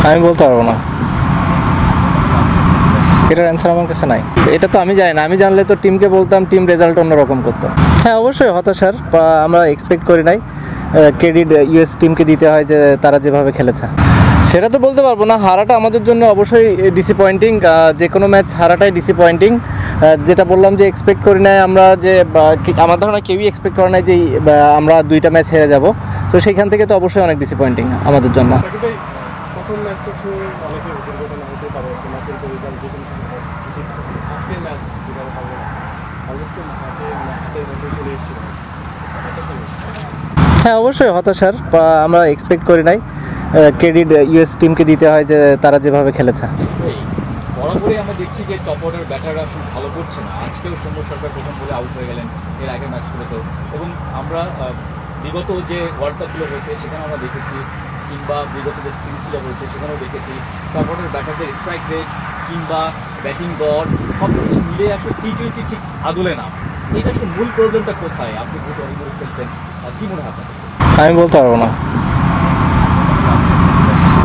আমি বলতে পারবো না, এটার অ্যান্সার আমার কাছে নাই। এটা তো আমি জানি না, আমি জানলে তো টিমকে বলতাম, টিম রেজাল্ট অন্যরকম করতো। হ্যাঁ অবশ্যই হতাশার, আমরা এক্সপেক্ট করি নাই। ক্রেডিট ইউএস টিমকে দিতে হয় যে তারা যেভাবে খেলেছে। সেটা তো বলতে পারবো না, হারাটা আমাদের জন্য অবশ্যই ডিসঅ্যাপয়েন্টিং। যে কোনো ম্যাচ হারাটাই ডিসঅ্যাপয়েন্টিং। যেটা বললাম যে এক্সপেক্ট করি নাই আমরা, যে আমার ধারণা কেউই এক্সপেক্ট করে নাই যে আমরা 2টা ম্যাচ হেরে যাব। তো সেইখান থেকে তো অবশ্যই অনেক ডিসঅ্যাপয়েন্টিং আমাদের জন্য। প্রথম ম্যাচটা ছুঁয়ে অনেকে দুর্ঘটনা হতে পারে, একটা ম্যাচের রেজাল্ট যেখানে আজকের ম্যাচ যেভাবে হবে অলমোস্ট ম্যাচের হাতের মধ্যে চলে এসেছিল। হ্যাঁ অবশ্যই হতাশার, আমরা এক্সপেক্ট করি নাই। ক্রেডিট ইউএস টিমকে দিতে হয় যে তারা যেভাবে খেলেছে। বরাবরই আমরা দেখছি যে টপ অর্ডার ব্যাটাররা আসলে ভালো করছে না। আজকেও সৌম্য সরকার প্রথম বলে আউট হয়ে গেলেন এর আগের ম্যাচগুলোতেও, এবং আমরা বিগত যে ওয়ার্ল্ড কাপগুলো হয়েছে সেখানে আমরা দেখেছি, কিংবা বিগত যে সিরিজগুলো হয়েছে সেখানেও দেখেছি টপ অর্ডার ব্যাটারদের স্ট্রাইক রেট কিংবা ব্যাটিং গড় সব কিছু মিলে আসলে T20 ঠিক আদলে না। এটা আসলে মূল প্রবলেমটা কোথায়? আপনি যেহেতু অনেক দূরে খেলছেন, কি মনে হয় আপনার? আমি বলতে পারবো না,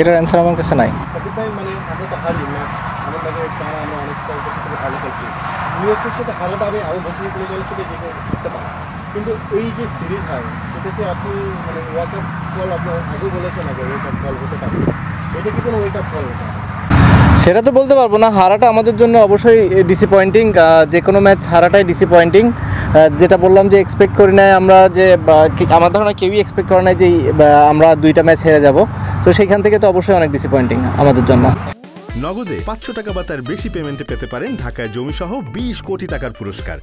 এটার অ্যান্সার আমার কাছে নাই। সাকিব ভাই, মানে আমরা তো হারি ম্যাচ, আমার লাগে তারা আমরা অনেক বছর থেকে ভালো খেলছি। ইউএসের সাথে হারাটা আমি বছর কোনো দলের সাথে যেতে জিততে পারি, কিন্তু এই যে সিরিজ হয় সেটাকে আপনি মানে ওয়াক আপ কল আপনি আগে বলেছেন, আগে ওয়েক আপ কল হতে পারে, এটা কি কোনো ওয়েক আপ কল হতে পারে? সেটা তো বলতে পারবো না, হারাটা আমাদের জন্য অবশ্যই ডিসঅ্যাপয়েন্টিং। যে কোনো ম্যাচ হারাটাই ডিসঅ্যাপয়েন্টিং। যেটা বললাম যে এক্সপেক্ট করি নাই আমরা, যে আমার ধারণা কেউই এক্সপেক্ট করে নাই যে আমরা 2টা ম্যাচ হেরে যাব। তো সেইখান থেকে তো অবশ্যই অনেক ডিসঅ্যাপয়েন্টিং আমাদের জন্য। নগদে 500 টাকা বা তার বেশি পেমেন্টে পেতে পারেন ঢাকায় জমিসহ 20 কোটি টাকার পুরস্কার।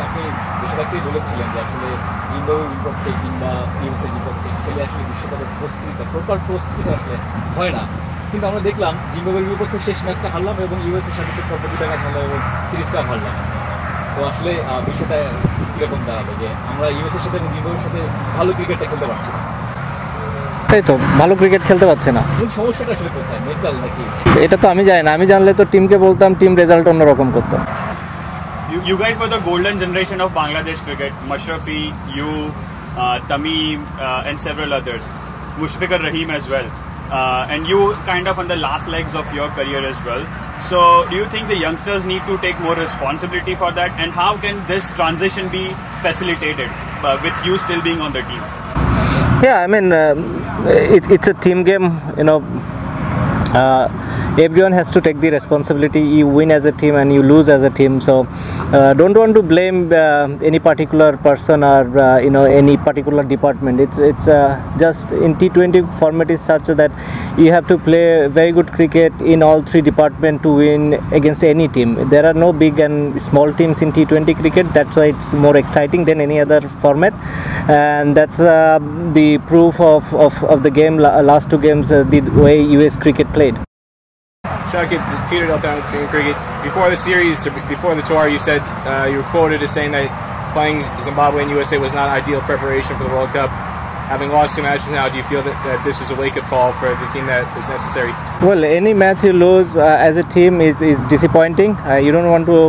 আপনি বেশিরভাগই বলেছিলেন যে আসলে জিম্বাবুয়ের বিপক্ষে কিংবা ইউএসের বিপক্ষে খেলে আসলে বিশ্বকাপের প্রপার প্রস্তুতিটা আসলে হয় না, কিন্তু আমরা দেখলাম জিম্বাবুয়ের বিপক্ষে শেষ ম্যাচটা হারলাম এবং ইউএসের সাথে প্রতিটা ম্যাচ হারলাম এবং সিরিজটা হারলাম। তো আসলে বিষয়টা কীরকম দাঁড়ালো যে আমরা ইউএসের সাথে এবং জিম্বাবুয়ের সাথে ভালো ক্রিকেটটা খেলতে পারছি না? তাই তো, ভালো ক্রিকেট খেলতে পারছে না। মূল সমস্যাটা আসলে কোথায়, মেন্টাল নাকি? এটা তো আমি জানি না, আমি জানলে তো টিমকে বলতাম, টিম রেজাল্ট অন্যরকম করতো। You guys were the golden generation of Bangladesh cricket. Mashrafi, you, Tamim, and several others. Mushfiqur Rahim as well. And you kind of on the last legs of your career as well. So do you think the youngsters need to take more responsibility for that? And how can this transition be facilitated with you still being on the team? Yeah, I mean, it's a team game, you know. Everyone has to take the responsibility. You win as a team and you lose as a team, so don't want to blame any particular person or any particular department. It's just in T20 format is such that you have to play very good cricket in all 3 departments to win against any team. There are no big and small teams in T20 cricket. That's why it's more exciting than any other format, and that's the proof of the game. Last 2 games, the way US cricket played. Shakib, Peter Del Pound, Extreme Cricket. Before the series, before the tour, you said you were quoted as saying that playing Zimbabwe and USA was not ideal preparation for the World Cup. Having lost 2 matches now, do you feel that this is a wake-up call for the team that is necessary? Well, any match you lose as a team is disappointing. You don't want to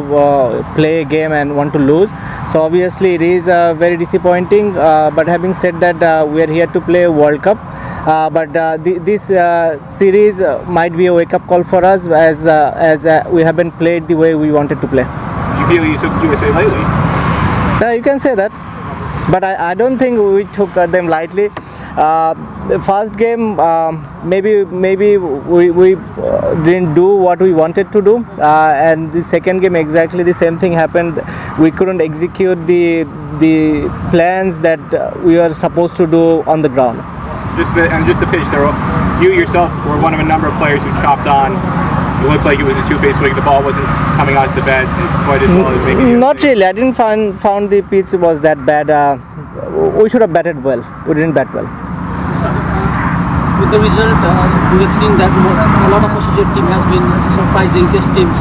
play a game and want to lose. So obviously it is very disappointing. But having said that, we are here to play a World Cup. But this series might be a wake-up call for us, as we haven't played the way we wanted to play. Do you feel you took USA lightly? You can say that, but I don't think we took them lightly. The first game, maybe we didn't do what we wanted to do, and the second game exactly the same thing happened. We couldn't execute the plans that we were supposed to do on the ground. Just the pitch, you yourself were one of a number of players who chopped on. It looked like it was a 2-base wicket. The ball wasn't coming onto the bat quite as well as maybe. Not really. I didn't found the pitch was that bad. We should have batted well. We didn't bat well. With the result, we have seen that a lot of associate team has been surprising test teams.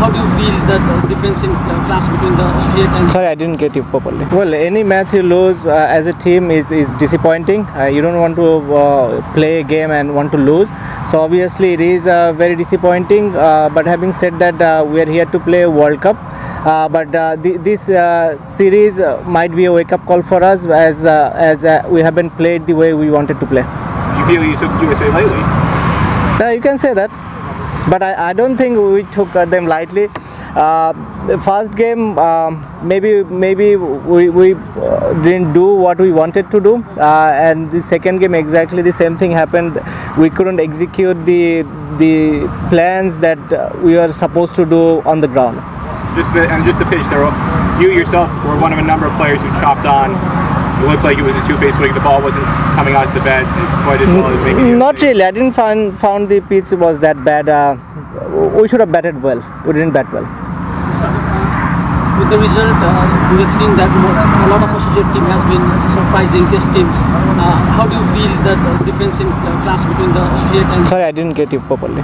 How do you feel that difference in class between the associate and... Sorry, I didn't get you properly. Well, any match you lose as a team is disappointing. You don't want to play a game and want to lose. So obviously it is very disappointing. But having said that, we are here to play a World Cup. But this series might be a wake-up call for us, as we haven't played the way we wanted to play. Do you feel you took USA lightly. You can say that, but I don't think we took them lightly. The first game, maybe we didn't do what we wanted to do, and the second game exactly the same thing happened. We couldn't execute the plans that we were supposed to do on the ground. Just the pitch there. You yourself were one of a number of players who chopped on. It looked like it was a two-base league. The ball wasn't coming out to the bat quite as well as maybe. Not really. I didn't found the pitch was that bad. We should have batted well. We didn't bat well. With the result, we have seen that a lot of associate team has been surprising test teams. How do you feel that difference in class between the associate and... Sorry, I didn't get you properly.